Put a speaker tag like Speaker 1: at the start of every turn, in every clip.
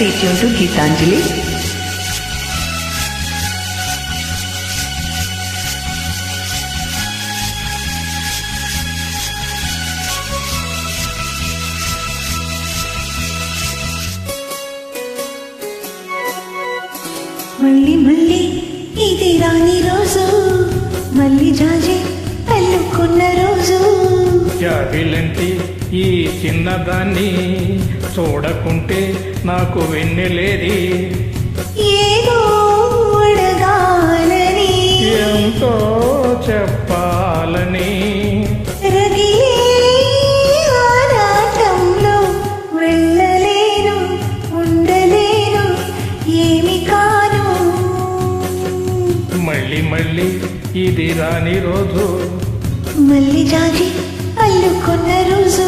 Speaker 1: Stay tuned to Geetanjali. మళ్ళీ మళ్ళీ ఇది రాని రోజు, మళ్ళీ జాజి అల్లుకున్న రోజు.
Speaker 2: జాబిలంటి ఈ చిన్నదాన్ని చూడకుంటే నాకు వెన్నెలేది.
Speaker 1: ఏదో అడగాలని,
Speaker 2: ఎంతో చెప్పాలని,
Speaker 1: రగిలే ఆరాటంలో వెళ్ళలేను, ఉండలేను, ఏమి కాను.
Speaker 2: మళ్ళీ మళ్ళీ ఇది రాని రోజు,
Speaker 1: మళ్ళీ జాజి అల్లుకున్న రోజు.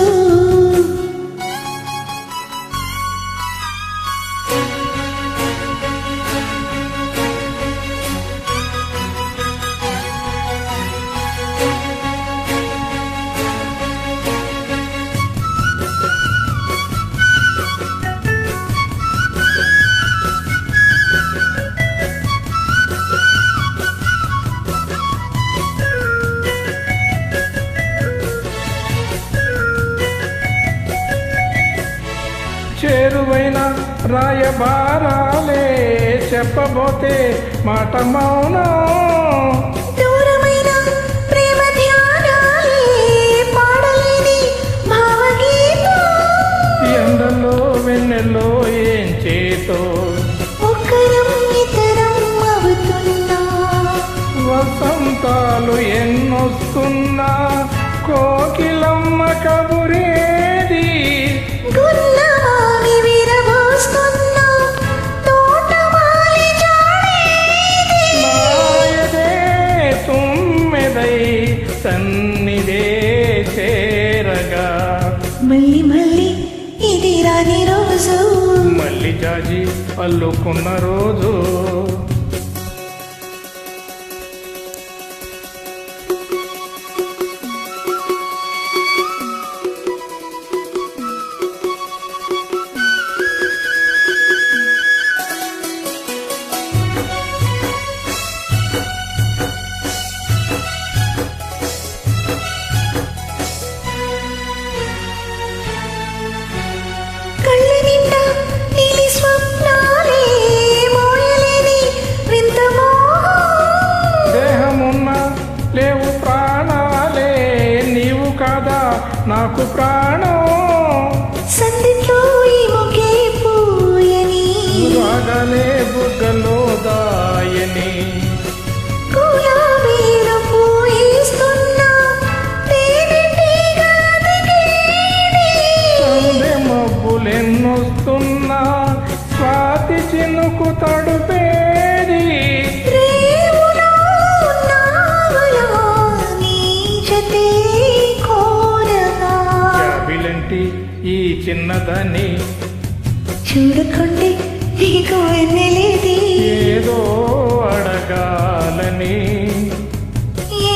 Speaker 2: చేరువైన రాయబారాలే చెప్పబోతే మాట మౌనం.
Speaker 1: దూరమైన ప్రేమ ధ్యానాలే పాడలేని భావగీతం.
Speaker 2: ఎండలో వెన్నెల్లో ఏం చేతో
Speaker 1: ఒకరం ఇతరం అవుతున్నా,
Speaker 2: వసంతాలు ఎన్నొస్తున్నా, కోకిలమ్మ కబురేది.
Speaker 1: గున్నమావి విరబోస్తున్నా, తోటమాలి జాడేది.
Speaker 2: నాయదే తుమ్మెదై సన్నిదే చేరగా,
Speaker 1: మళ్ళీ మళ్ళీ ఇది రాని రోజు,
Speaker 2: మళ్ళీ జాజి అల్లుకున్న రోజు.
Speaker 1: కళ్ళ నిండా నీలి స్వప్నాలే, మోయలేని వింత మోహం.
Speaker 2: దేహమున్న లేవు ప్రాణాలే, నీవు కాదా నాకు ప్రాణం.
Speaker 1: సందిట్లో ఈ మొగే పూయని,
Speaker 2: రాగలే బుగ్గలో దాయని,
Speaker 1: గులాబీలు పూయిస్తున్నా, తేనెటీగ అతికేడి.
Speaker 2: సందె మబ్బులెన్నొస్తున్నా, స్వాతి చినుకు తడుపేది.
Speaker 1: రేవులో ఉన్నావలా, నీ జతే కోరగా.
Speaker 2: జాబిలంటి ఈ చిన్నదాన్ని
Speaker 1: చూడకుంటే నీకు వెన్నెలేది.
Speaker 2: ఏదో అడగాలని,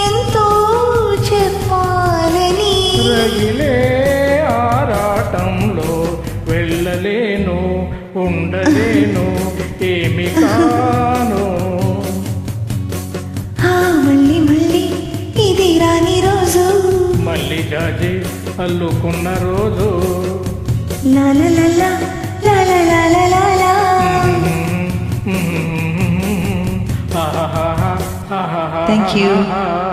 Speaker 1: ఎంతో చెప్పాలని,
Speaker 2: రగిలే ఆరాటంలో వెళ్ళలేను, ఉండలేను, ఏమి కాను.
Speaker 1: మళ్ళీ మళ్ళీ ఇది రాని రోజు,
Speaker 2: మళ్ళీ జాజి అల్లుకున్న రోజు.
Speaker 1: లాలలలా, లాలలాలలా.
Speaker 2: ఆహాహా, ఆహాహా,
Speaker 1: Thank you.
Speaker 2: ఆహాహా.